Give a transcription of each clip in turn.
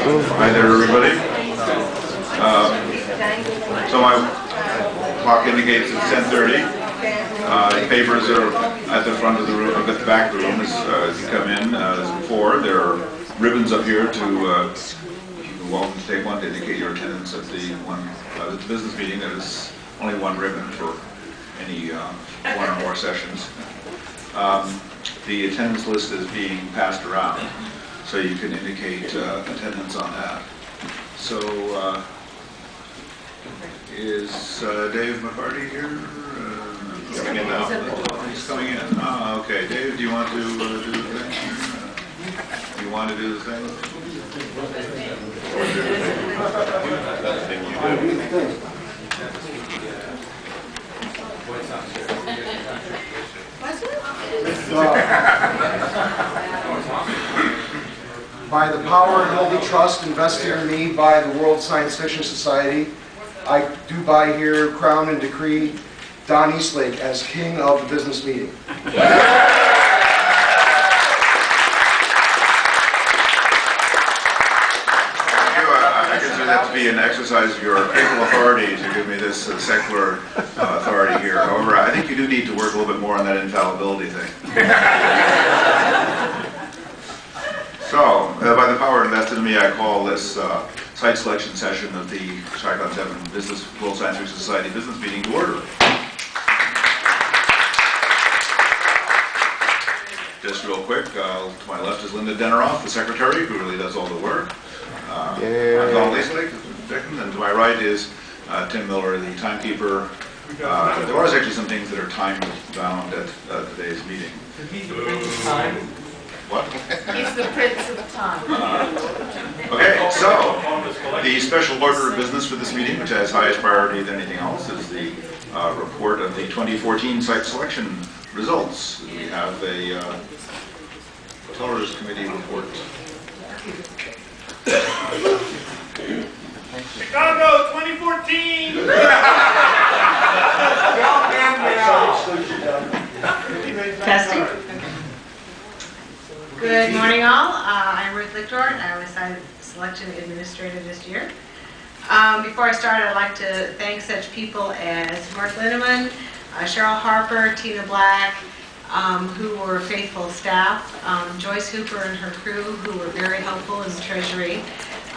Hi there, everybody. So my clock indicates it's 10:30. Papers are at the front of the room, at the back of the room as you come in. As before, there are ribbons up here to you're welcome to take one to indicate your attendance at the business meeting. There's only one ribbon for any one or more sessions. The attendance list is being passed around, so you can indicate attendance on that. So, is Dave McCarty here? Coming in now. He's coming in. Ah, okay. Dave, do you want to do the thing? Do you want to do the thing? That thing you do. By the power and holy trust invested in me by the World Science Fiction Society, I do by here crown and decree Don Eastlake as king of the business meeting. I consider that to be an exercise of your papal authority to give me this secular authority here. However, I think you do need to work a little bit more on that infallibility thing. So, by the power invested in me, I call this site selection session of the Chicon 7 World Science Fiction Society business meeting to order. Just real quick, to my left is Linda Deneroff, the secretary, who really does all the work. I'm Don Eastlake, and to my right is Tim Miller, the timekeeper. There are actually some things that are time-bound at today's meeting. He's the prince of time. What? He's the prince of time. Okay, so the special order of business for this meeting, which has highest priority than anything else, is the report of the 2014 site selection results. We have a Tellers Committee report. Chicago 2014! Testing. Good morning, all. I'm Ruth Lichtort. I was site selection administrator this year. Before I start, I'd like to thank such people as Mark Linneman, Cheryl Harper, Tina Black, who were faithful staff, Joyce Hooper and her crew, who were very helpful in the treasury,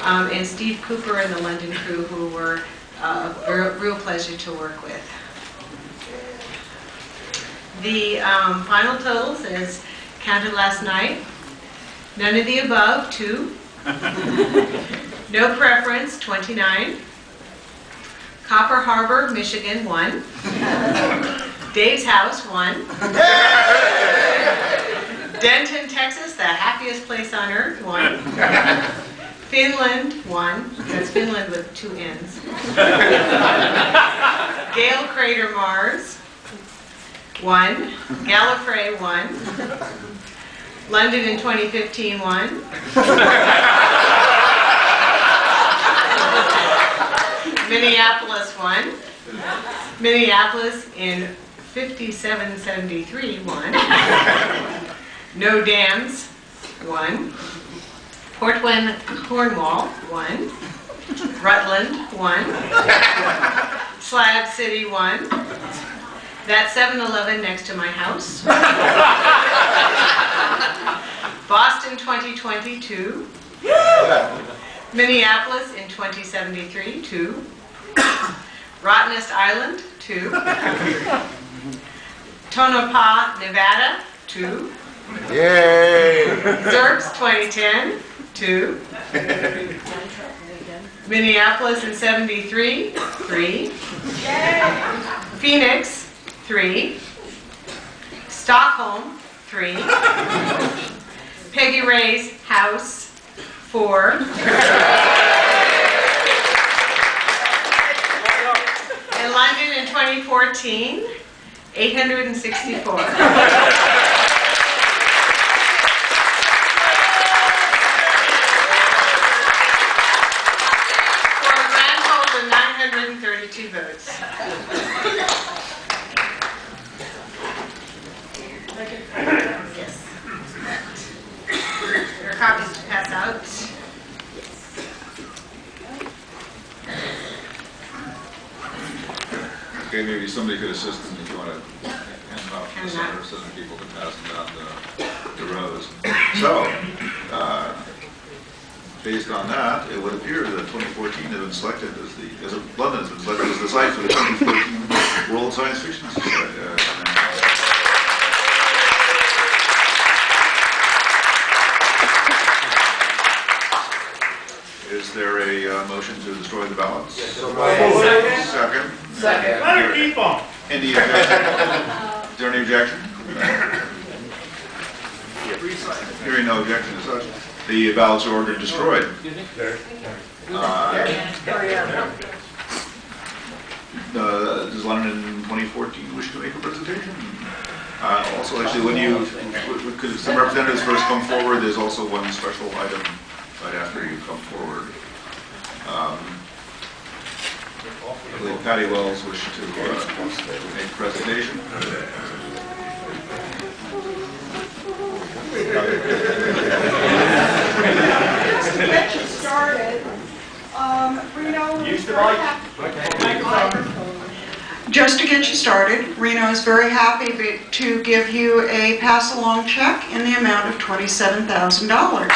and Steve Cooper and the London crew, who were a real pleasure to work with. The final totals, as counted last night, none of the above, 2. No preference, 29. Copper Harbor, Michigan, 1. Dave's House, 1. Denton, Texas, the happiest place on earth, 1. Finland, 1. That's Finland with 2 N's. Gale Crater, Mars, 1. Gallifrey, 1. London in 2015, 1. Minneapolis, 1. Minneapolis in 5773, 1. No Dams, 1. Portland, Cornwall, 1. Rutland, 1. Slab City, 1. That 7-Eleven next to my house. Boston 2022. Minneapolis in 2073, 2. Rottenest Island, 2. Tonopah, Nevada, 2. Yay! Zerps 2010, 2. Minneapolis in 73, 3. Phoenix, 3. Stockholm, 3. Peggy Ray's house, 4. In London in 2014, 864. For a grand total of 932 votes. Yes. There are copies to pass out. Yes. maybe somebody could assist them if you want to hand them out to the center so that people can pass them down the rows. So, based on that, it would appear that 2014 has been selected London has been selected as the site for the 2014 World Science Fiction Society. Is there a motion to destroy the ballots? Second. Let her keep on. Any objection? Is there any objection? Hearing no objection as such, the ballots are ordered destroyed. Does London in 2014 wish to make a presentation? Also, actually, could some representatives first come forward? There's also one special item right after you come forward. I believe Patty Wells wished to make a presentation. Just to get you started, Just to get you started, Reno is very happy to give you a pass-along check in the amount of $27,000.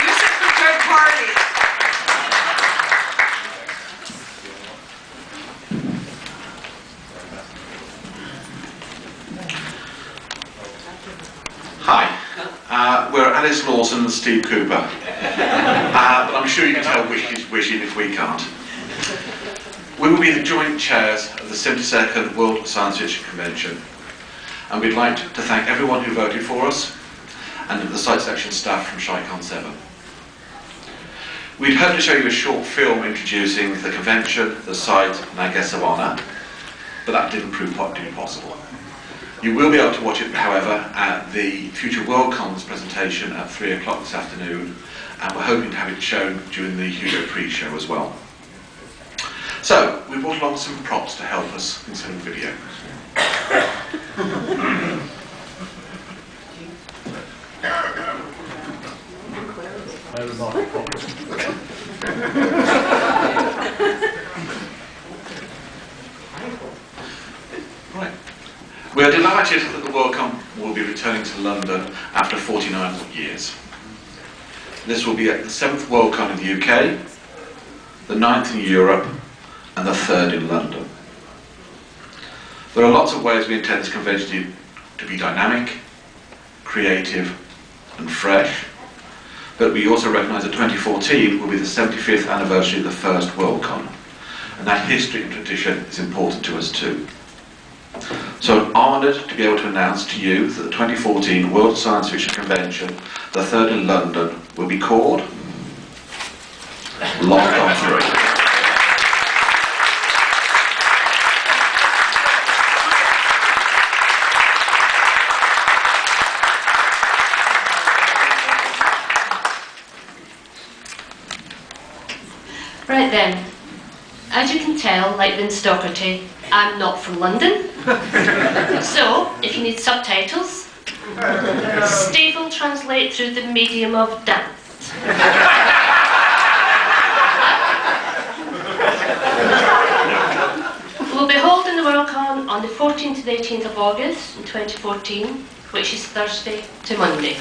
Use it for good parties. Hi, we're Alice Lawson and Steve Cooper, but I'm sure you can tell which is wishing if we can't. We will be the joint chairs of the 72nd World Science Fiction Convention, and we'd like to thank everyone who voted for us and the site selection staff from Chicon 7. We'd hope to show you a short film introducing the convention, the site, and our guests of honour, but that didn't prove possible. You will be able to watch it, however, at the future Worldcon's presentation at 3 o'clock this afternoon, and we're hoping to have it shown during the Hugo pre-show as well. So, we brought along some props to help us in some video. Right. We are delighted that the Worldcon will be returning to London after 49 years. This will be at the 7th Worldcon in the UK, the 9th in Europe, and the 3rd in London. There are lots of ways we intend this convention to be dynamic, creative, and fresh, but we also recognise that 2014 will be the 75th anniversary of the first Worldcon, and that history and tradition is important to us too. So I'm honoured to be able to announce to you that the 2014 World Science Fiction Convention, the 3rd in London, will be called Loncon 3. Right then, as you can tell, like Vince Doherty, I'm not from London. So, if you need subtitles, Steve will translate through the medium of dance. We'll be holding the Worldcon on the 14th and 18th of August in 2014, which is Thursday to Monday.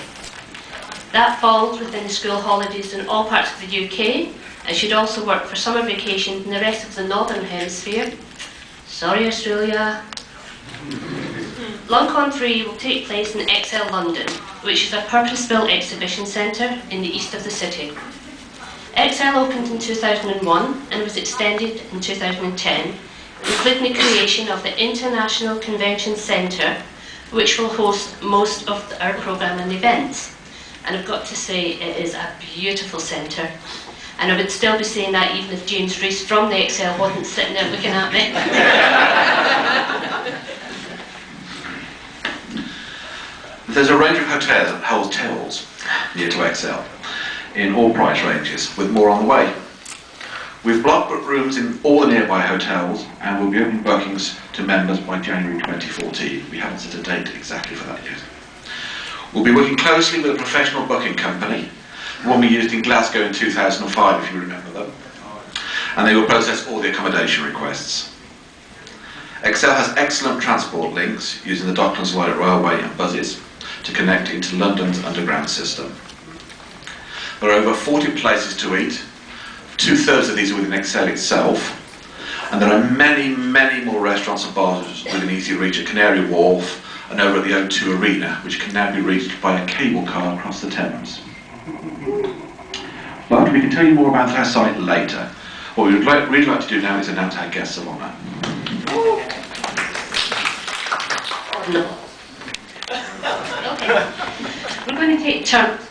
That falls within the school holidays in all parts of the UK, and should also work for summer vacation in the rest of the Northern Hemisphere. Sorry, Australia. Loncon 3 will take place in XL London, which is a purpose-built exhibition centre in the east of the city. XL opened in 2001 and was extended in 2010, including the creation of the International Convention Centre, which will host most of our programme and events. And I've got to say, it is a beautiful centre. And I would still be saying that even if James Reese from the XL wasn't sitting there looking at me. There's a range of hotels near to XL, in all price ranges, with more on the way. We've block booked rooms in all the nearby hotels, and we'll be opening bookings to members by January 2014. We haven't set a date exactly for that yet. We'll be working closely with a professional booking company one we used in Glasgow in 2005, if you remember them. And they will process all the accommodation requests. Excel has excellent transport links using the Docklands Light Railway and buses to connect into London's underground system. There are over 40 places to eat. 2/3 of these are within Excel itself. And there are many, many more restaurants and bars within easy reach at Canary Wharf and over at the O2 Arena, which can now be reached by a cable car across the Thames. But we can tell you more about our site later. What we would really like to do now is announce our guests of honour. No. Okay. We're going to take turns.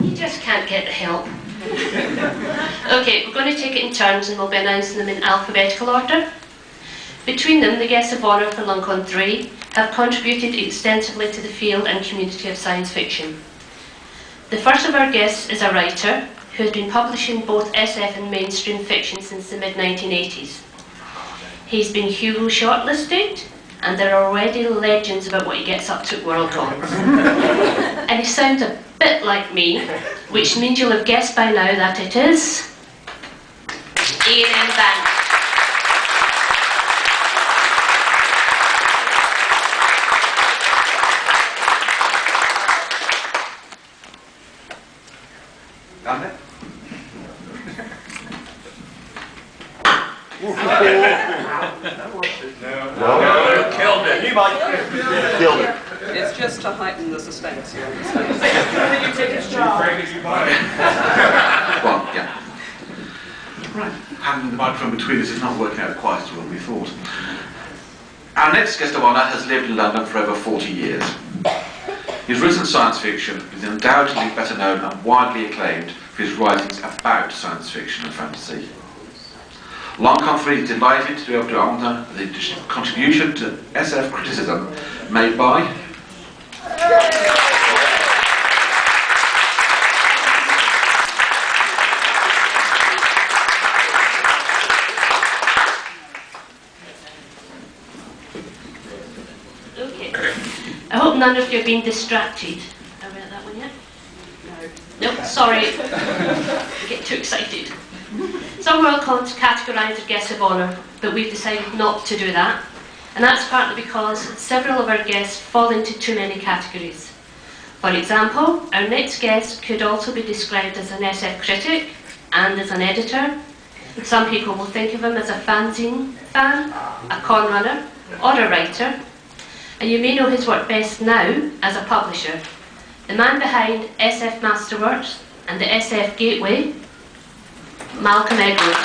You just can't get the help. Okay, we're going to take it in turns and we'll be announcing them in alphabetical order. Between them, the guests of honour for Loncon 3 have contributed extensively to the field and community of science fiction. The first of our guests is a writer who has been publishing both SF and mainstream fiction since the mid-1980s. He's been Hugo shortlisted, and there are already legends about what he gets up to at Worldcon. And he sounds a bit like me, which means you'll have guessed by now that it is Ian Banks. Done it? No, killed it. You might Killed it. It's just to heighten the suspense, you understand? You take his job. Well, yeah. Right, having the microphone between us is not working out quite as well as we thought. Our next guest of honour has lived in London for over 40 years. He's written science fiction, is undoubtedly better known and widely acclaimed for his writings about science fiction and fantasy. Loncon 3 is delighted to be able to honour the contribution to SF criticism made by Okay. I hope none of you have been distracted. Have I read that one yet? No. Nope, sorry. I get too excited. Some Worldcons categorise their guests of honour, but we've decided not to do that. And that's partly because several of our guests fall into too many categories. For example, our next guest could also be described as an SF critic and as an editor. Some people will think of him as a fanzine fan, a con runner, or a writer. And you may know his work best now as a publisher. The man behind SF Masterworks and the SF Gateway, Malcolm Edwards.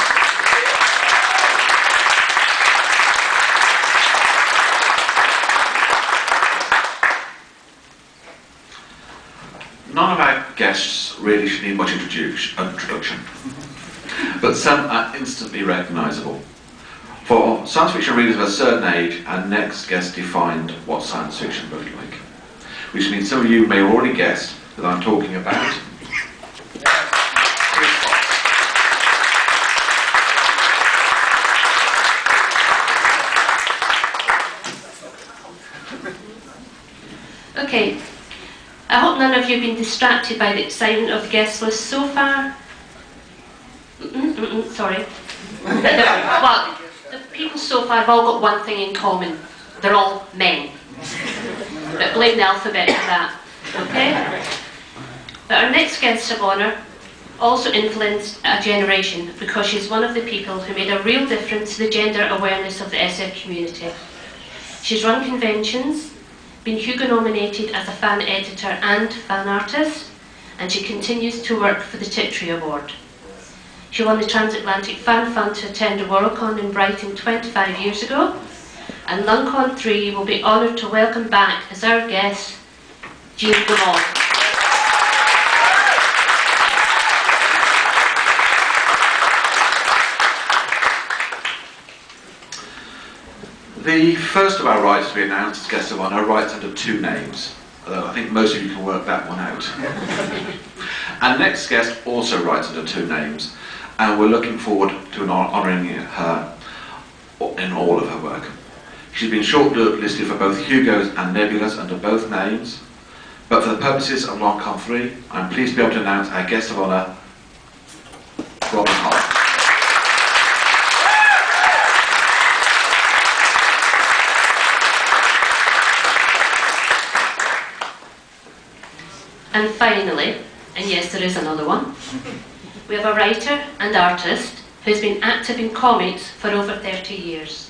None of our guests really should need much introduction, but some are instantly recognisable. For science fiction readers of a certain age, our next guest defined what science fiction looked like, which means some of you may have already guessed that I'm talking about Okay, I hope none of you have been distracted by the excitement of the guest list so far. Sorry. Well, the people so far have all got one thing in common. They're all men. But blame the alphabet for that, okay? But our next guest of honour also influenced a generation because she's one of the people who made a real difference to the gender awareness of the SF community. She's run conventions, been Hugo nominated as a fan editor and fan artist, and she continues to work for the Tiptree Award. She won the Transatlantic Fan Fund to attend a Worldcon in Brighton 25 years ago, and Loncon 3 will be honoured to welcome back as our guest, Jean Gaumont. The first of our writers to be announced as guest of honour writes under two names, although I think most of you can work that one out. Our next guest also writes under two names, and we're looking forward to honouring her in all of her work. She's been shortlisted for both Hugos and Nebulas under both names, but for the purposes of Loncon 3, I'm pleased to be able to announce our guest of honour, Robin Hall. And finally, and yes, there is another one, we have a writer and artist who's been active in comics for over 30 years.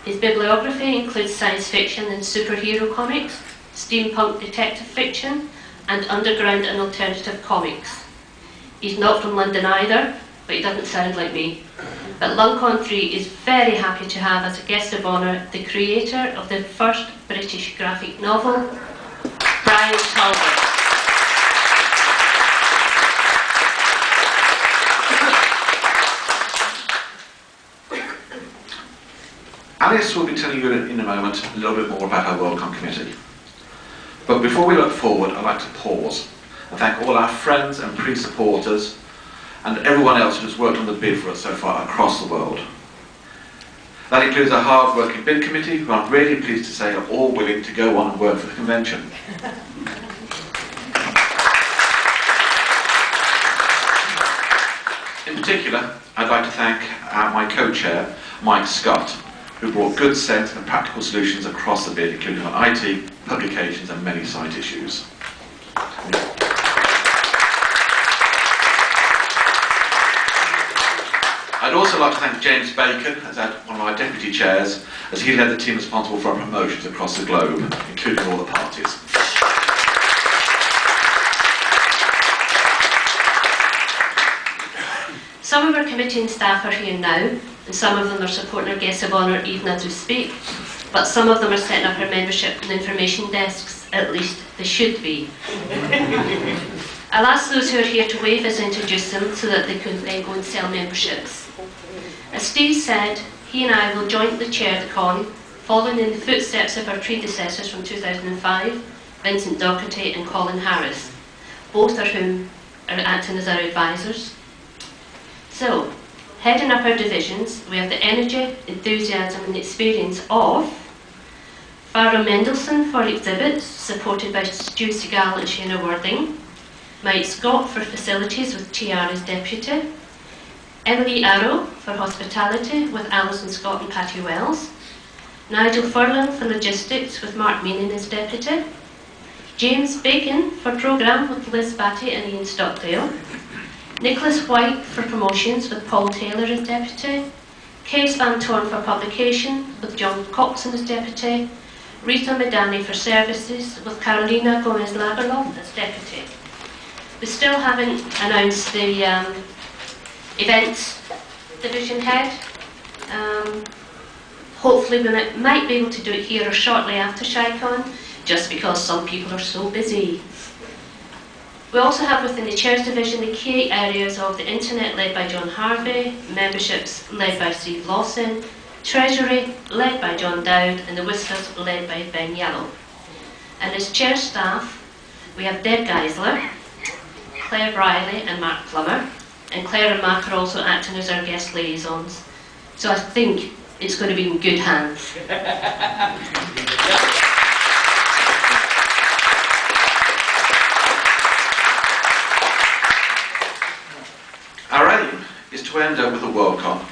His bibliography includes science fiction and superhero comics, steampunk detective fiction, and underground and alternative comics. He's not from London either, but he doesn't sound like me. But Loncon 3 is very happy to have as a guest of honour the creator of the first British graphic novel, Brian Talbot. Alice will be telling you in a moment a little bit more about our Worldcon committee. But before we look forward, I'd like to pause and thank all our friends and pre-supporters and everyone else who's worked on the bid for us so far across the world. That includes our hard-working bid committee, who I'm really pleased to say are all willing to go on and work for the convention. In particular, I'd like to thank my co-chair, Mike Scott, who brought good sense and practical solutions across the bid, including on IT, publications and many site issues. I'd also like to thank James Bacon, as one of our deputy chairs, as he led the team responsible for our promotions across the globe, including all the parties. Some of our committee and staff are here now, and some of them are supporting our guests of honour even as we speak, but some of them are setting up our membership and information desks, at least they should be. I'll ask those who are here to wave as I introduce them so that they can then go and sell memberships. As Steve said, he and I will jointly chair the con, following in the footsteps of our predecessors from 2005, Vincent Doherty and Colin Harris, both of whom are acting as our advisors. So, heading up our divisions, we have the energy, enthusiasm and experience of Farah Mendelsohn for exhibits, supported by Stu Segal and Shana Worthing, Mike Scott for facilities with TR as deputy, Emily Arrow for hospitality with Alison Scott and Patty Wells, Nigel Furlan for logistics with Mark Meanin as deputy, James Bacon for programme with Liz Batty and Ian Stockdale, Nicholas White for promotions with Paul Taylor as deputy, Case Van Torn for publication with John Coxon as deputy, Rita Medani for services with Carolina Gomez-Lagerlof as deputy. We still haven't announced the events division head. Hopefully we might be able to do it here or shortly after Chicon, just because some people are so busy. We also have within the Chairs Division the key areas of the Internet led by John Harvey, Memberships led by Steve Lawson, Treasury led by John Dowd and the Whisters led by Ben Yellow. And as Chair staff we have Deb Geisler, Claire Riley and Mark Plummer, and Claire and Mark are also acting as our guest liaisons. So I think it's going to be in good hands. Our aim is to end up with a Worldcon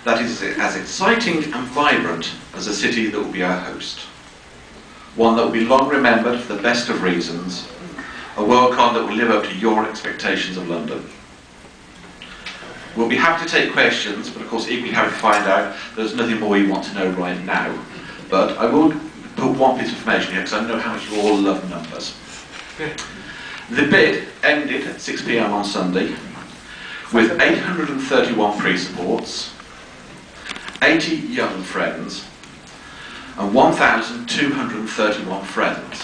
that is as exciting and vibrant as the city that will be our host. One that will be long remembered for the best of reasons, a Worldcon that will live up to your expectations of London. We'll be happy to take questions, but of course equally happy to find out there's nothing more you want to know right now. But I will put one piece of information here because I know how much you all love numbers. The bid ended at 6 p.m. on Sunday with 831 pre-supports, 80 young friends, and 1,231 friends.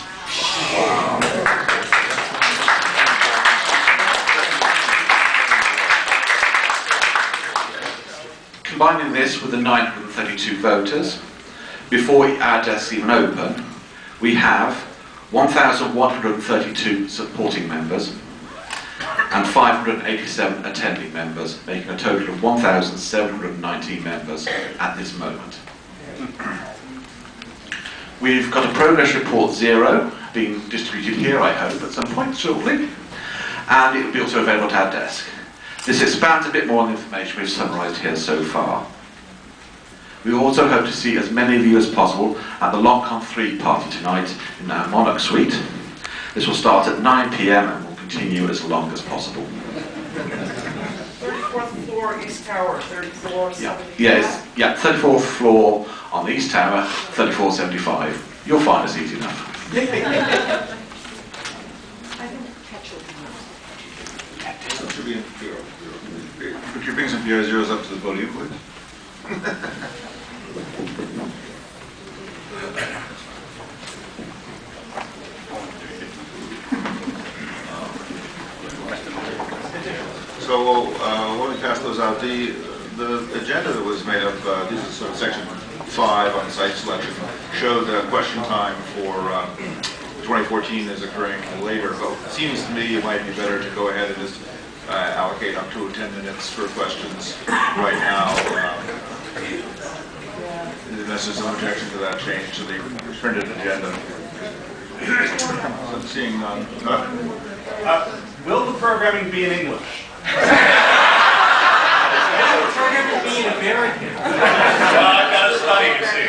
Combining this with the 932 voters, before our desks even open, we have 1,132 supporting members and 587 attending members, making a total of 1,719 members at this moment. We've got a progress report 0 being distributed here, I hope, at some point shortly. And it will be also available at our desk. This expands a bit more on the information we've summarised here so far. We also hope to see as many of you as possible at the Loncon 3 party tonight in our Monarch Suite. This will start at 9 PM and will continue as long as possible. 34th floor, East Tower, 3475. Yeah, 34th floor on the East Tower, 3475. You'll find us easy enough. Could you bring some PR0s up to the podium, please? So when we pass those out, the agenda that was made up, this is sort of section 5 on site selection, showed question time for 2014 is occurring later. So it seems to me it might be better to go ahead and just allocate up to 10 minutes for questions right now. Unless there's some objection to that change to the printed agenda. So I'm seeing none. Will the programming be in English? Will the programming be in American? Well, I've got to study, you see.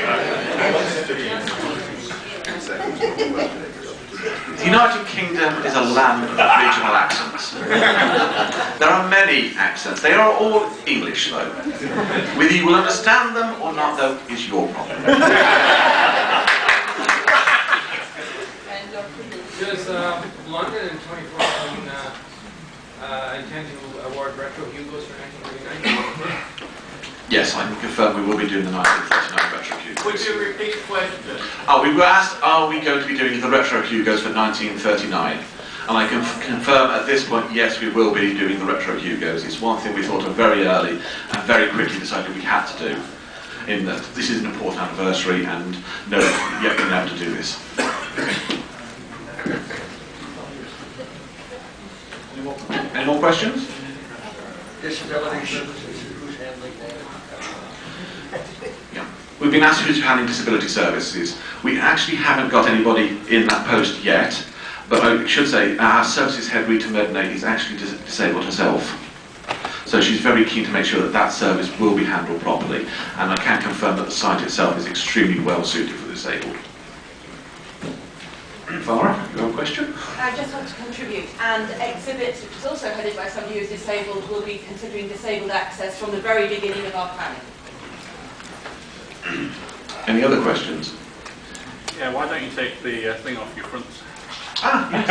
The United Kingdom is a land of regional accents. There are many accents. They are all English, though. Whether you will understand them or not, though, is your problem. Does London in 2014 intend to award retro Hugos for 1939? Yes, I can confirm we will be doing the 1939 retro Hugos. Would you repeat the question? We were asked, are we going to be doing the retro Hugos for 1939? And I can confirm at this point, yes, we will be doing the retro Hugos. It's one thing we thought of very early and very quickly decided we had to do. In that this is an important anniversary and no yet been able to do this. Any more questions? Disability services, who's handling that? Yeah. We've been asked who's handling disability services. We actually haven't got anybody in that post yet, but I should say our services head, Rita Medney, is actually disabled herself. So she's very keen to make sure that that service will be handled properly, and I can confirm that the site itself is extremely well suited for the disabled. Farah, you have a question? I just want to contribute, and Exhibits, which is also headed by somebody who is disabled, will be considering disabled access from the very beginning of our planning. Any other questions? Yeah, why don't you take the thing off your front? Ah, yes.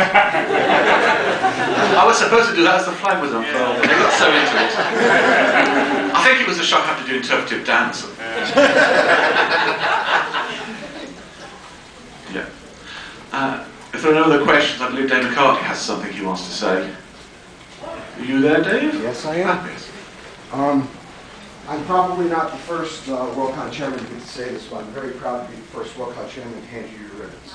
I was supposed to do that as the flag was unfurled, but they got so into it. I think it was a shock having to do interpretive dance. Yeah. If there are no other questions, I believe Dave McCarthy has something he wants to say. Are you there, Dave? Yes, I am. Yes. I'm probably not the first Worldcon chairman to get to say this, but I'm very proud to be the first Worldcon chairman to hand you your ribbons.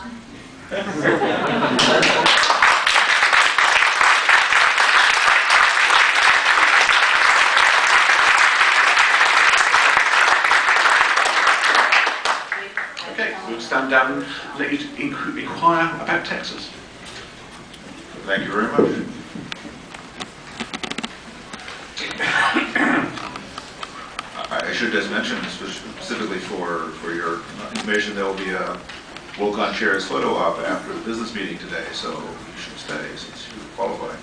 Okay, we'll stand down and let you inquire about Texas. Thank you very much. I should just mention, specifically for your information, there will be a Worldcon Chairs photo op after the business meeting today, so you should stay since you qualify.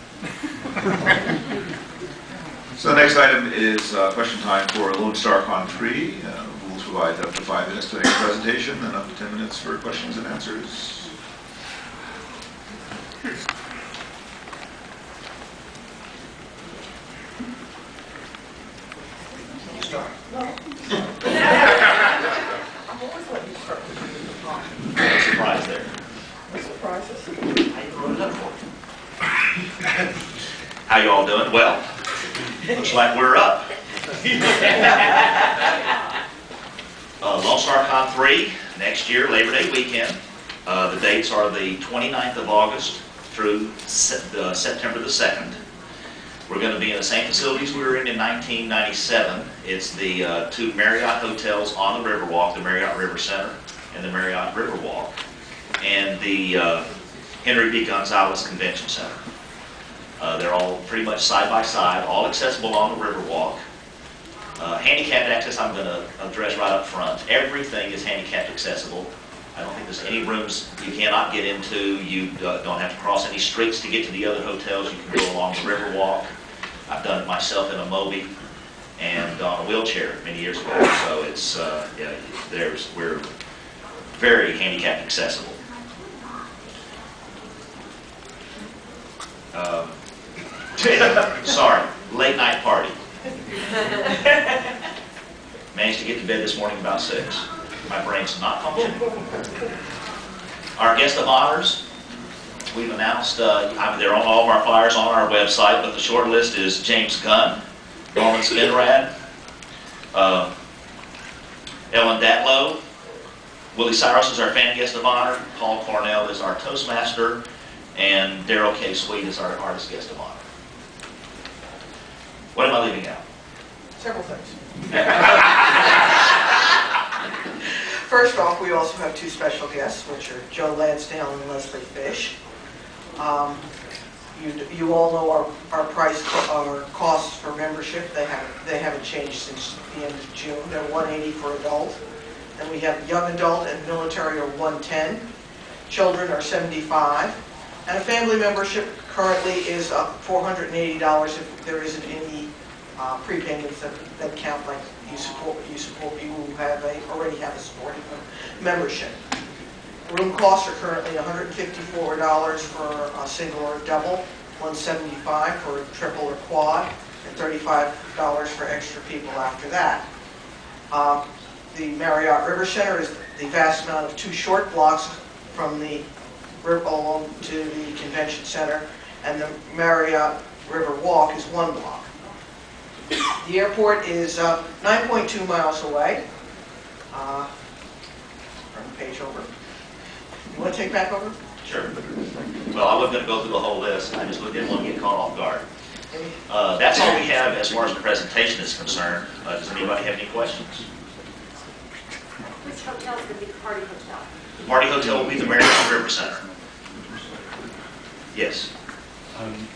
So the next item is question time for Lone Star Con 3. Rules provide up to 5 minutes to make a presentation and up to 10 minutes for questions and answers. Surprise there. How you all doing? Well, looks like we're up. Lone Star Con 3, next year, Labor Day weekend. The dates are the 29th of August through September the 2nd. We're going to be in the same facilities we were in 1997. It's the two Marriott hotels on the Riverwalk, the Marriott River Center and the Marriott Riverwalk, and the Henry B. Gonzalez Convention Center. They're all pretty much side by side, all accessible on the Riverwalk. Handicapped access I'm going to address right up front. Everything is handicapped accessible. I don't think there's any rooms you cannot get into. You don't have to cross any streets to get to the other hotels. You can go along the Riverwalk. I've done it myself in a Moby and on a wheelchair many years ago. So it's we're very handicapped accessible. Sorry, late night party. Managed to get to bed this morning about 6. My brain's not functioning. Our guest of honors, we've announced, they're on all of our flyers on our website, but the short list is James Gunn, Norman Spinrad, Ellen Datlow, Willie Cyrus is our fan guest of honor, Paul Cornell is our Toastmaster, and Daryl K. Sweet is our artist guest of honor. What am I leaving out? Several things. First off, we also have 2 special guests, which are Joe Lansdale and Leslie Fish. You all know our costs for membership. They haven't changed since the end of June. They're $180 for adult. And we have young adult and military are $110. Children are $75. And a family membership currently is $480 if there isn't any prepayments that count, like you support people who already have a supporting membership. Room costs are currently $154 for a single or a double, $175 for a triple or quad, and $35 for extra people after that. The Marriott River Center is the vast amount of 2 short blocks from the river along to the convention center, and the Marriott River Walk is 1 block. The airport is 9.2 miles away. Turn the page over. You want to take back over? Sure. Well, I wasn't going to go through the whole list. I just didn't want to get caught off guard. That's all we have as far as the presentation is concerned. Does anybody have any questions? Which hotel is going to be the party hotel? The party hotel will be the Marriott River Center. Yes.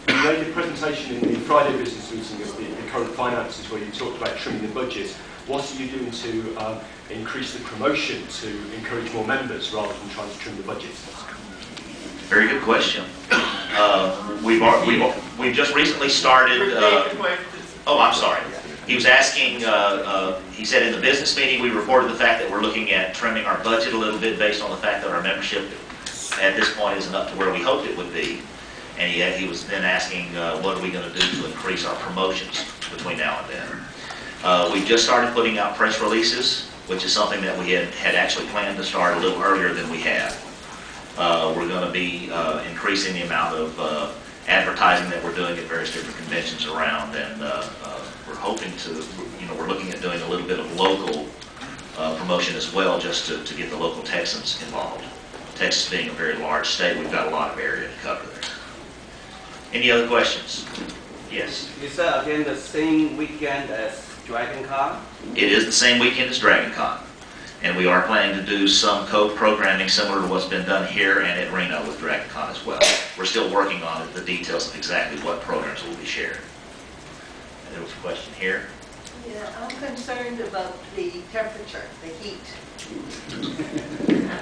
You made a presentation in the Friday business meeting of the current finances where you talked about trimming the budget. What are you doing to increase the promotion to encourage more members rather than trying to trim the budget? Very good question. We've just recently started. Oh, I'm sorry. He was asking. He said in the business meeting we reported the fact that we're looking at trimming our budget a little bit based on the fact that our membership at this point isn't up to where we hoped it would be. And he was then asking, what are we going to do to increase our promotions between now and then? We've just started putting out press releases, which is something that we had actually planned to start a little earlier than we have. We're going to be increasing the amount of advertising that we're doing at various different conventions around, and we're hoping to, we're looking at doing a little bit of local promotion as well, just to get the local Texans involved. Texas being a very large state, we've got a lot of area to cover there. Any other questions? Yes. Is that again the same weekend as DragonCon? It is the same weekend as DragonCon. And we are planning to do some co-programming similar to what's been done here and at Reno with DragonCon as well. We're still working on the details of exactly what programs will be shared. And there was a question here. Yeah, I'm concerned about the temperature, the heat.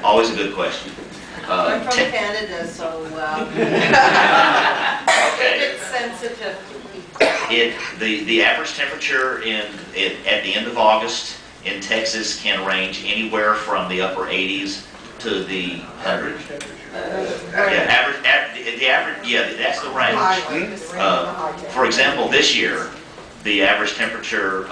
Always a good question. I'm from Canada, so it's sensitive to heat. The average temperature at the end of August in Texas can range anywhere from the upper 80s to the 100s. That's the range. For example, this year, the average temperature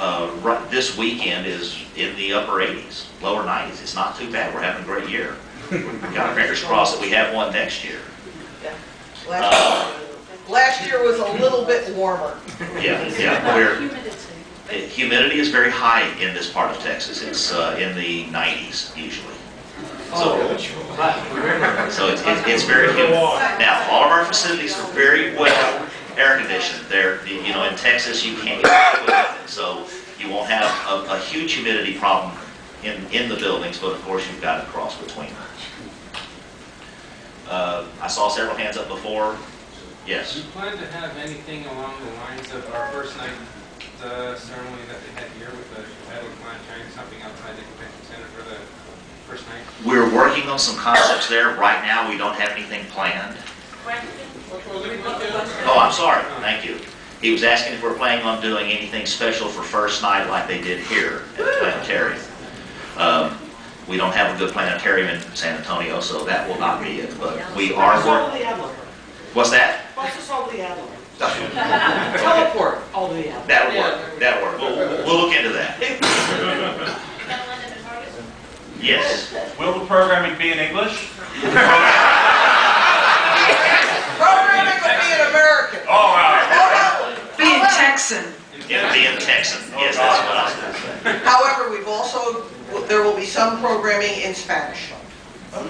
this weekend is in the upper 80s, lower 90s. It's not too bad. We're having a great year. We've got our fingers crossed that we have one next year. Last year was a little bit warmer. Humidity is very high in this part of Texas. It's in the 90s usually. So it's very humid. Now, all of our facilities are very well air conditioned. In Texas you can't get away with it, so you won't have a huge humidity problem in the buildings, but of course you've got a cross between them. I saw several hands up before. Yes. Do you plan to have anything along the lines of our first night ceremony that they had here with the Untitled Chapter, something outside the convention center for the first night? We're working on some concepts there. Right now, we don't have anything planned. Oh, I'm sorry. Thank you. He was asking if we're planning on doing anything special for first night like they did here at the planetarium. We don't have a good planetarium in San Antonio, so that will not be it. But we are working. What's that? Teleport all the way. That'll work. That'll work. We'll look into that. Yes. Will the programming be in English? Programming will be in American. All right. Be in Texan. Yeah, be in Texan. Yes, that's what I was going to say. However, there will be some programming in Spanish. Yes,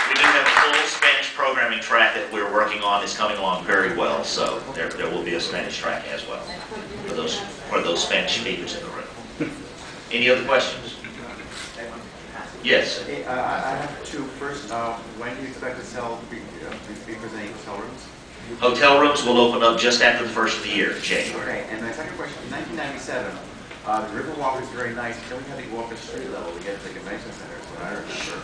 we do have a full Spanish programming track that we're working on. It's coming along very well, so there will be a Spanish track as well for those Spanish speakers in the room. Any other questions? Yes. I have two. First, when do you expect to be presenting hotel rooms? Hotel rooms will open up just after the first of the year, January. Okay, and my second question, in 1997, the Riverwalk is very nice. Then we had to go up the street level to get to the convention center, is what I remember.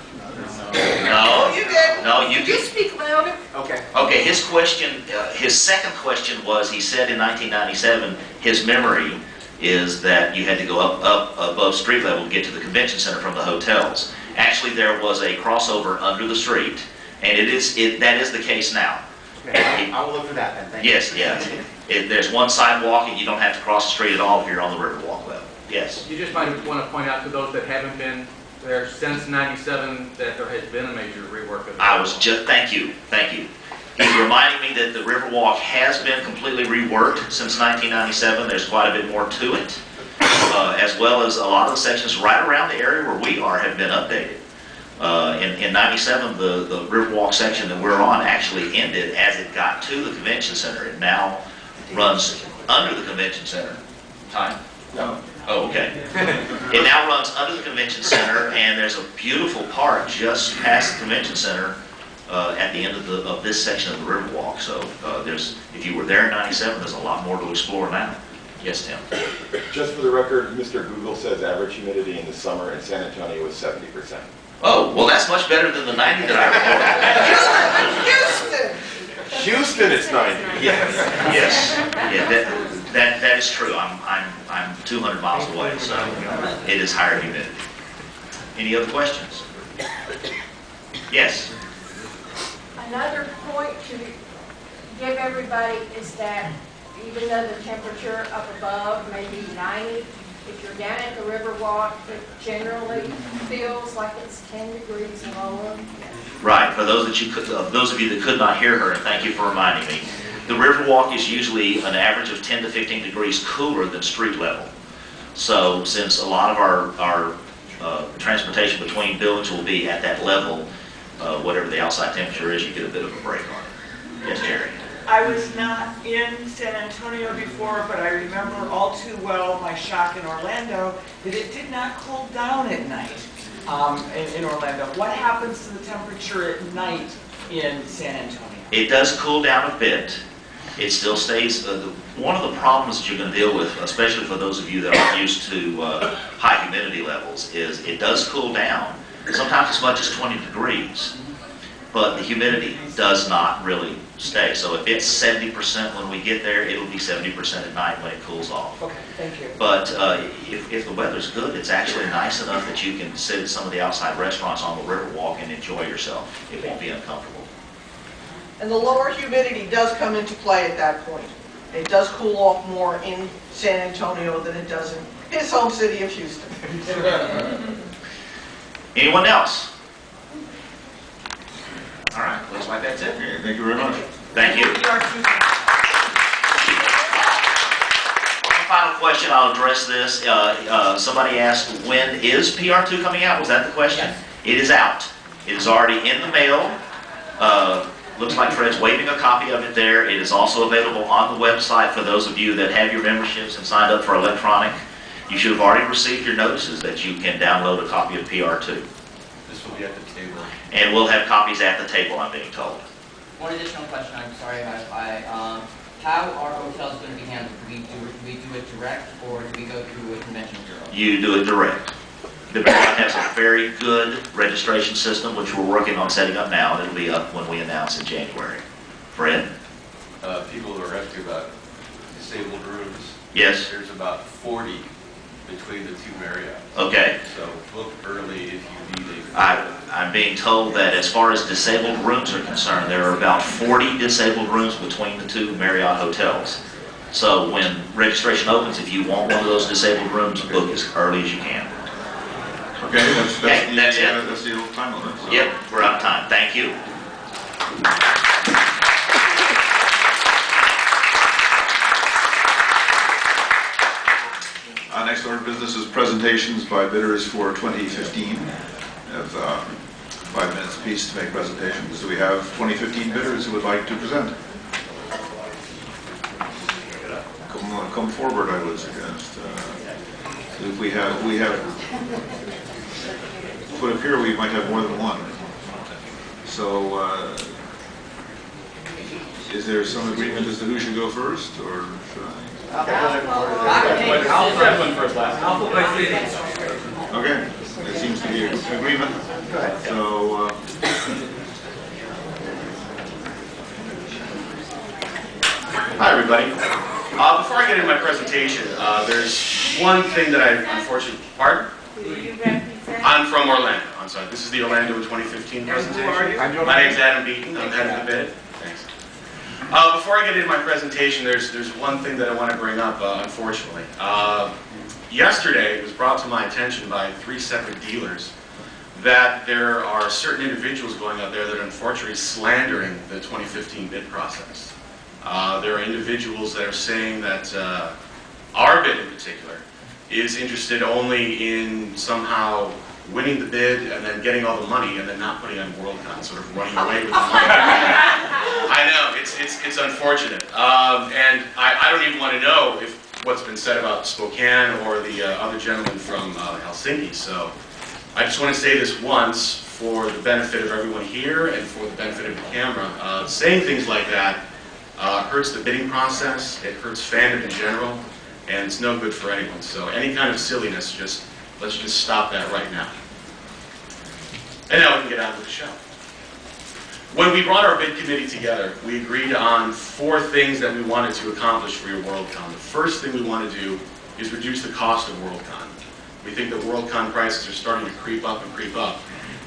No. You did. No, you Could you speak louder? Okay. Okay, his question, his second question was, he said in 1997, his memory is that you had to go up above street level to get to the convention center from the hotels. Actually, there was a crossover under the street, and that is the case now. Okay, I will look for that then. Thank Yes, you. yeah. There's one sidewalk, and you don't have to cross the street at all if you're on the Riverwalk level. Yes. You just might want to point out to those that haven't been there since '97 that there has been a major rework of the Thank you. He's reminding me that the Riverwalk has been completely reworked since 1997. There's quite a bit more to it, as well as a lot of the sections right around the area where we are have been updated. In 97, the Riverwalk section that we're on actually ended as it got to the convention center. It now runs under the convention center. Time? No. Oh, okay. It now runs under the convention center, and there's a beautiful park just past the convention center at the end of this section of the Riverwalk. So if you were there in 97, there's a lot more to explore now. Yes, Tim? Just for the record, Mr. Google says average humidity in the summer in San Antonio is 70%. Oh, well, that's much better than the 90 that I reported. Houston, it's 90. Yes. Yeah, that is true. I'm 200 miles away, so it is higher humidity. Any other questions? Yes. Another point to give everybody is that even though the temperature up above may be 90, if you're down at the Riverwalk, it generally feels like it's 10 degrees lower. Right. For those of you that could not hear her, and thank you for reminding me, the Riverwalk is usually an average of 10 to 15 degrees cooler than street level. So since a lot of our transportation between buildings will be at that level, whatever the outside temperature is, you get a bit of a break on it. Yes, Jerry? I was not in San Antonio before, but I remember all too well my shock in Orlando that it did not cool down at night in Orlando. What happens to the temperature at night in San Antonio? It does cool down a bit. It still stays. One of the problems that you're going to deal with, especially for those of you that aren't used to high humidity levels, is it does cool down, sometimes as much as 20 degrees. But the humidity does not really stay. So if it's 70% when we get there, it'll be 70% at night when it cools off. Okay, thank you. But if the weather's good, it's actually nice enough that you can sit at some of the outside restaurants on the Riverwalk and enjoy yourself. It won't be uncomfortable. And the lower humidity does come into play at that point. It does cool off more in San Antonio than it does in his home city of Houston. Anyone else? All right, looks like that's it. Okay, thank you very much. Thank you. One final question, I'll address this. Somebody asked, when is PR2 coming out? Was that the question? Yes. It is out. It is already in the mail. Looks like Fred's waving a copy of it there. It is also available on the website for those of you that have your memberships and signed up for electronic. You should have already received your notices that you can download a copy of PR2. This will be at the table. And we'll have copies at the table, I'm being told. One additional question, I'm sorry, how are hotels going to be handled? Do we do it direct, or do we go through a convention bureau? You do it direct. The Marriott has a very good registration system, which we're working on setting up now. It'll be up when we announce in January. Fred? People are asking about disabled rooms. Yes. There's about 40 between the two Marriotts. Okay. So book early if you need a... I'm being told that as far as disabled rooms are concerned, there are about 40 disabled rooms between the two Marriott hotels. So when registration opens, if you want one of those disabled rooms, book as early as you can. Okay, that's it. That's the little time limit. So. Yep, we're out of time. Thank you. Next order of business is presentations by bidders for 2015. We have 5 minutes apiece to make presentations. Do we have 2015 bidders who would like to present? Come forward, I would suggest. If we have put up here, we might have more than one. So, is there some agreement as to who should go first, or should I? Okay, there seems to be an agreement. So, hi everybody. Before I get into my presentation, there's one thing that I unfortunately, pardon? I'm from Orlando. I'm sorry. This is the Orlando 2015 presentation. Who are you? My name's Adam Beaton. I'm head of the bid. Thanks. Before I get into my presentation, there's one thing that I want to bring up, unfortunately. Yesterday, it was brought to my attention by 3 separate dealers that there are certain individuals going out there that are unfortunately slandering the 2015 bid process. There are individuals that are saying that our bid in particular is interested only in somehow winning the bid and then getting all the money and then not putting on Worldcon, sort of running away with the money. I know, it's unfortunate. And I don't even want to know if what's been said about Spokane or the other gentleman from Helsinki. So I just want to say this once for the benefit of everyone here and for the benefit of the camera. Saying things like that hurts the bidding process, it hurts fandom in general, and it's no good for anyone. So any kind of silliness, let's just stop that right now. And now we can get on with the show. When we brought our bid committee together, we agreed on 4 things that we wanted to accomplish for your Worldcon. The first thing we want to do is reduce the cost of Worldcon. We think that Worldcon prices are starting to creep up,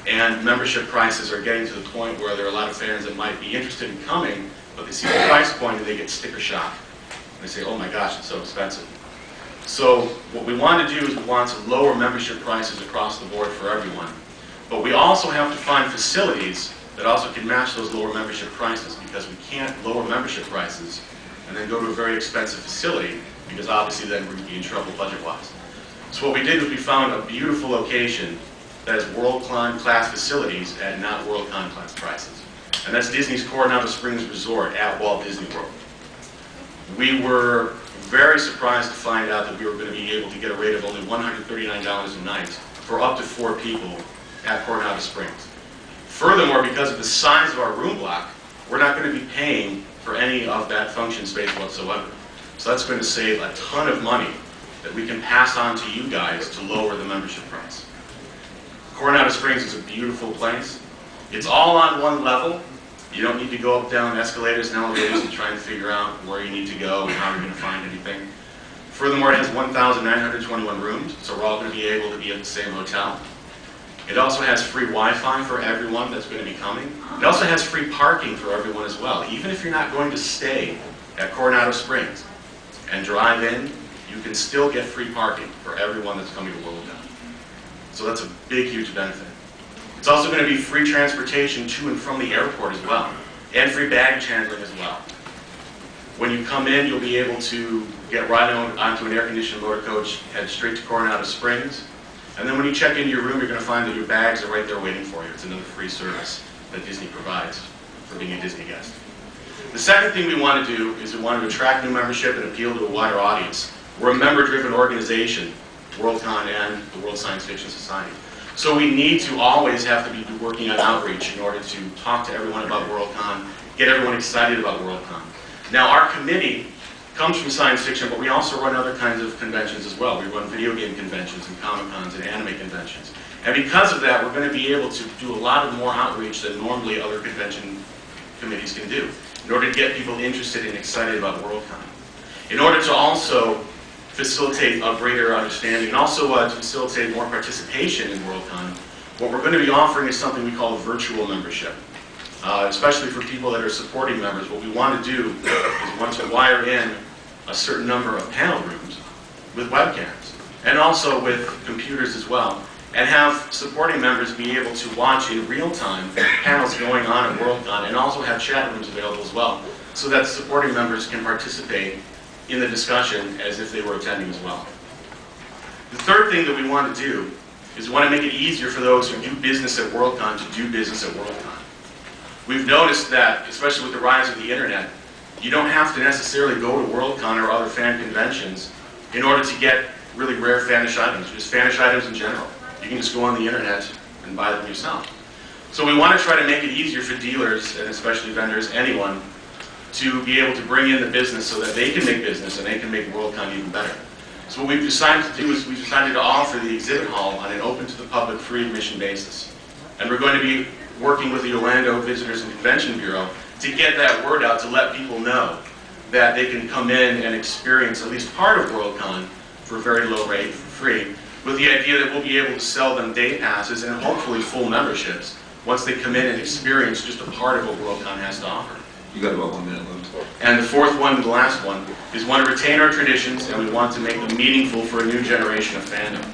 and membership prices are getting to the point where there are a lot of fans that might be interested in coming, but they see the price point and they get sticker shock. And they say, oh my gosh, it's so expensive. So what we want to do is we want to lower membership prices across the board for everyone. But we also have to find facilities that also can match those lower membership prices, because we can't lower membership prices and then go to a very expensive facility, because obviously then we're going to be in trouble budget-wise. So what we did was we found a beautiful location that has Worldcon class facilities at not Worldcon class prices. And that's Disney's Coronado Springs Resort at Walt Disney World. We were very surprised to find out that we were going to be able to get a rate of only $139 a night for up to 4 people at Coronado Springs. Furthermore, because of the size of our room block, we're not going to be paying for any of that function space whatsoever. So that's going to save a ton of money that we can pass on to you guys to lower the membership price. Coronado Springs is a beautiful place. It's all on one level. You don't need to go up down escalators and elevators and try and figure out where you need to go and how you're going to find anything. Furthermore, it has 1,921 rooms, so we're all going to be able to be at the same hotel. It also has free Wi-Fi for everyone that's going to be coming. It also has free parking for everyone as well. Even if you're not going to stay at Coronado Springs and drive in, you can still get free parking for everyone that's coming to Worldcon. So that's a big, huge benefit. It's also going to be free transportation to and from the airport as well, and free baggage handling as well. When you come in, you'll be able to get right onto an air-conditioned motor coach, head straight to Coronado Springs, and then when you check into your room, you're going to find that your bags are right there waiting for you. It's another free service that Disney provides. for being a Disney guest. The second thing we want to do is we want to attract new membership and appeal to a wider audience. We're a member-driven organization, Worldcon and the World Science Fiction Society. So we need to always have to be working on outreach in order to talk to everyone about Worldcon, get everyone excited about Worldcon. Now our committee comes from science fiction, but we also run other kinds of conventions as well. We run video game conventions and Comic-Cons and anime conventions. And because of that, we're going to be able to do a lot of more outreach than normally other convention committees can do, in order to get people interested and excited about Worldcon. In order to also facilitate a greater understanding and also to facilitate more participation in Worldcon, what we're going to be offering is something we call a virtual membership. Especially for people that are supporting members, what we want to do is we want to wire in a certain number of panel rooms with webcams and also with computers as well, and have supporting members be able to watch in real time panels going on at Worldcon and also have chat rooms available as well, so that supporting members can participate in the discussion as if they were attending as well. The third thing that we want to do is we want to make it easier for those who do business at Worldcon to do business at Worldcon. We've noticed that, especially with the rise of the internet, you don't have to necessarily go to Worldcon or other fan conventions in order to get really rare Fanish items, just Fanish items in general. You can just go on the internet and buy them yourself. So we want to try to make it easier for dealers, and especially vendors, anyone, to be able to bring in the business so that they can make business and they can make Worldcon even better. So what we've decided to do is we've decided to offer the exhibit hall on an open to the public free admission basis. And we're going to be working with the Orlando Visitors and Convention Bureau to get that word out, to let people know that they can come in and experience at least part of Worldcon for a very low rate, for free, with the idea that we'll be able to sell them day passes and hopefully full memberships once they come in and experience just a part of what Worldcon has to offer. You got about 1 minute left. And the fourth one, the last one, is we want to retain our traditions and we want to make them meaningful for a new generation of fandom.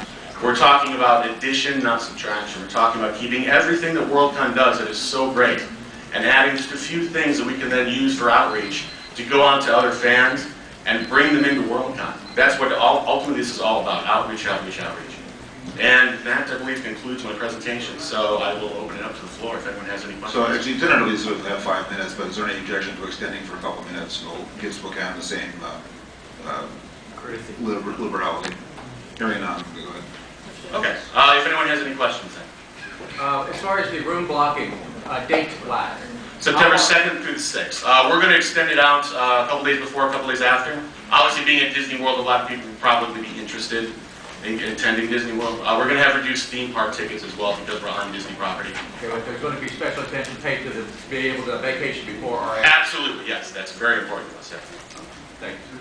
We're talking about addition, not subtraction. We're talking about keeping everything that Worldcon does that is so great and adding just a few things that we can then use for outreach to go out to other fans and bring them into Worldcon. That's what ultimately this is all about, outreach, outreach, outreach. And that, I believe, concludes my presentation. So I will open it up to the floor if anyone has any questions. So actually, generally, sort of have 5 minutes, but is there any objection to extending for a couple of minutes? So give Spokane the same liberality. Hearing none, go ahead. Okay. If anyone has any questions then. As far as the room blocking, date-wise. September 2nd through the 6th. We're going to extend it out a couple days before, a couple days after. Obviously, being at Disney World, a lot of people will probably be interested in attending Disney World. We're going to have reduced theme park tickets as well because we're on Disney property. Okay, but there's going to be special attention paid to be able to vacation before or after. Absolutely, yes. That's very important to us. Yeah. Thank you.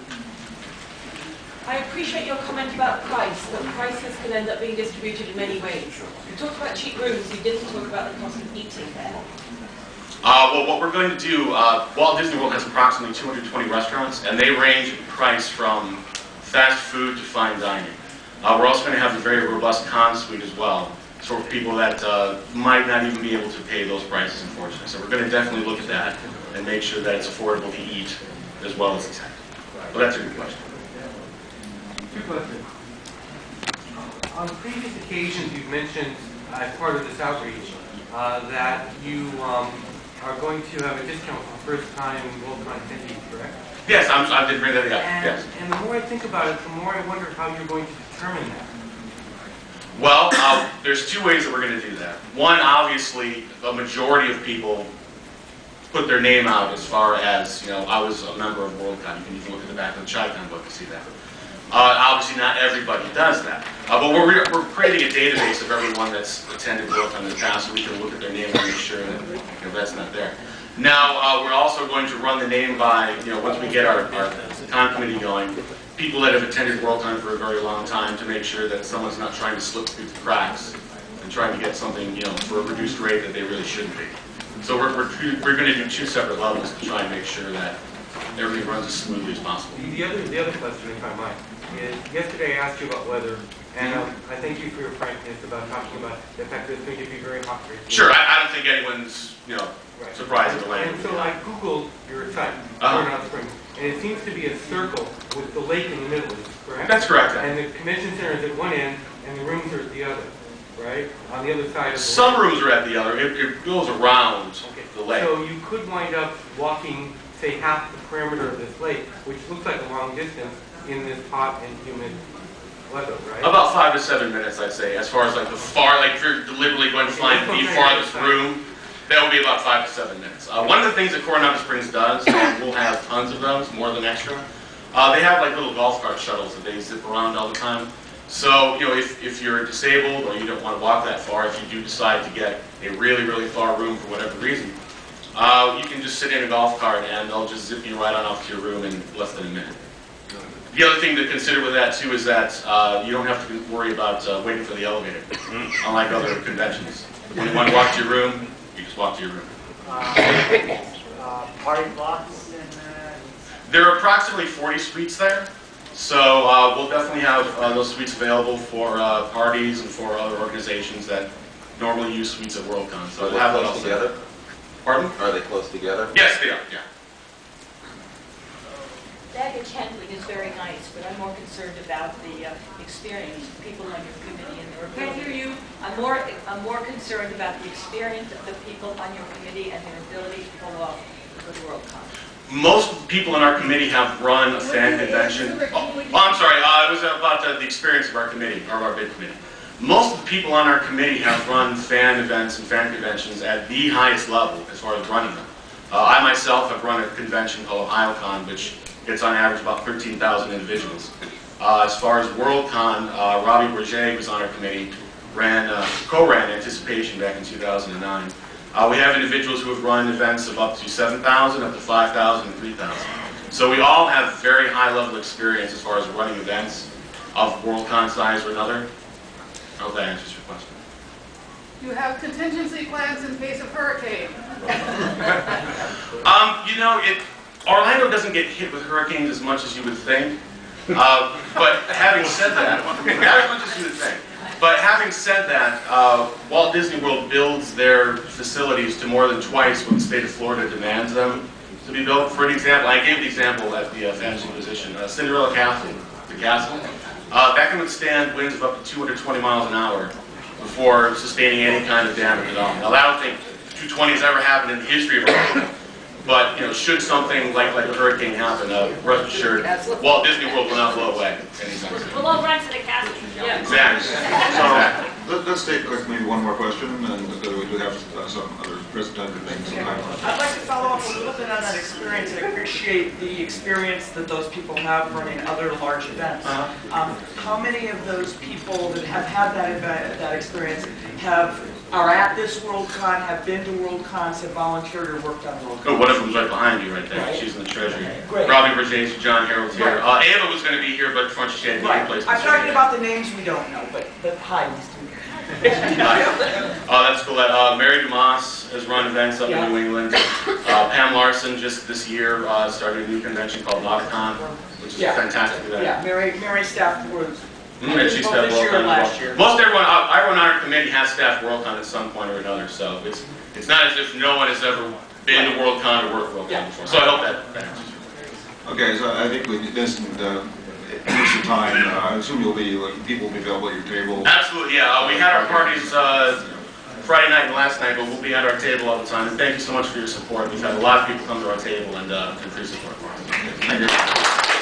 I appreciate your comment about price, but prices can end up being distributed in many ways. You talked about cheap rooms, you didn't talk about the cost of eating there. Well, what we're going to do, Walt Disney World has approximately 220 restaurants, and they range in price from fast food to fine dining. We're also going to have a very robust con suite as well, so for people that might not even be able to pay those prices, unfortunately. So we're going to definitely look at that and make sure that it's affordable to eat as well as attend. Well, that's a good question. Two questions. On previous occasions, you've mentioned as part of this outreach that you are going to have a discount for first-time Worldcon attendees, correct? Yes, I did bring that up. Yes. And the more I think about it, the more I wonder how you're going to determine that. Well, there's two ways that we're going to do that. One, obviously, the majority of people put their name out as far as, you know, I was a member of Worldcon. You can even look at the back of the Chicon book to see that. Obviously, not everybody does that. But we're creating a database of everyone that's attended Worldcon in the past, so we can look at their name and make sure that, you know, that's not there. Now, we're also going to run the name by, you know, once we get our con committee going, people that have attended Worldcon for a very long time to make sure that someone's not trying to slip through the cracks and trying to get something, you know, for a reduced rate that they really shouldn't be. So we're going to do two separate levels to try and make sure that everything runs as smoothly as possible. The other question, if I might, is yesterday I asked you about weather, and I thank you for your frankness about talking about the fact that it's going to be very hot for you. Sure, I don't think anyone's, you know, surprised at the weather. And so I Googled your site, Coronado Springs, and it seems to be a circle with the lake in the middle, correct? That's correct. And the convention center is at one end, and the rooms are at the other. right? On the other side of the Some lake. rooms are at the other, it goes around the lake. So you could wind up walking, say, half the perimeter of this lake, which looks like a long distance in this hot and humid weather, right? About 5 to 7 minutes, I'd say, as far as like the far, like if you're deliberately going to find the farthest room, that would be about 5 to 7 minutes. One of the things that Coronado Springs does, and we'll have tons of those, more than extra, they have like little golf cart shuttles that they zip around all the time. So, you know, if you're disabled or you don't want to walk that far, if you do decide to get a really, really far room for whatever reason, you can just sit in a golf cart and they'll just zip you right on off to your room in less than a minute. The other thing to consider with that too is that you don't have to worry about waiting for the elevator, unlike other conventions. When you want to walk to your room, you just walk to your room. Party blocks and... There are approximately 40 suites there, so we'll definitely have those suites available for parties and for other organizations that normally use suites at Worldcon. So Are we'll have they that all close set. together? Pardon? Are they close together? Yes, they are, yeah. Baggage handling is very nice, but I'm more concerned about the experience, people on your committee and their ability. Can't hear you. I'm more concerned about the experience of the people on your committee and their ability to pull off the Worldcon. Most people in our committee have run a fan convention. I'm sorry, it was about the experience of our committee, or our bid committee. Most of the people on our committee have run fan events and fan conventions at the highest level as far as running them. I myself have run a convention called Ohio-Con, which gets on average about 13,000 individuals. As far as Worldcon, Robbie Bourget, who's on our committee, co-ran Anticipation back in 2009. We have individuals who have run events of up to 7,000, up to 5,000, and 3,000. So we all have very high level experience as far as running events of Worldcon size or another. I hope that answers your question. You have contingency plans in case of hurricane. You know, Orlando doesn't get hit with hurricanes as much as you would think. But having said that, not as much as you would think. But having said that, Walt Disney World builds their facilities to more than twice what the state of Florida demands them to be built. For an example, I gave the example at the Fantasy Position. Cinderella Castle, the castle, that can withstand winds of up to 220 miles an hour before sustaining any kind of damage at all. Now, I don't think 220 has ever happened in the history of Orlando. But, you know, should something like a hurricane happen, rest assured, Walt Disney World will not blow away anytime soon. We'll all run to the castle. Yeah. Exactly. So, let's take maybe one more question, and we do have some other presentative things. I'd like to follow up a little bit on that experience and appreciate the experience that those people have running other large events. How many of those people that have had that experience are at this Worldcon, have been to Worldcons, have volunteered or worked on Worldcon? Oh, one of them's right behind you right there. Right. She's in the treasury. Great. Robbie Vergés, John Harold's here. Right. Ava was going to be here, but unfortunately she had to Right. place. I'm talking about the names we don't know, but hi, Mr. That's cool. Mary Dumas has run events up in New England. Pam Larson just this year started a new convention called Loncon, which is a fantastic event. Yeah, Mary staffed was And she staffed this year Worldcon and last year. Most everyone I run our committee has staffed Worldcon at some point or another, so it's not as if no one has ever been to Worldcon or worked Worldcon before. So I hope that answers your question. Okay, so I think we listened. Here's the time. I assume people will be available at your table. Absolutely, yeah. We had our parties Friday night and last night, but we'll be at our table all the time. And thank you so much for your support. We've had a lot of people come to our table and appreciate support for us. Thank you.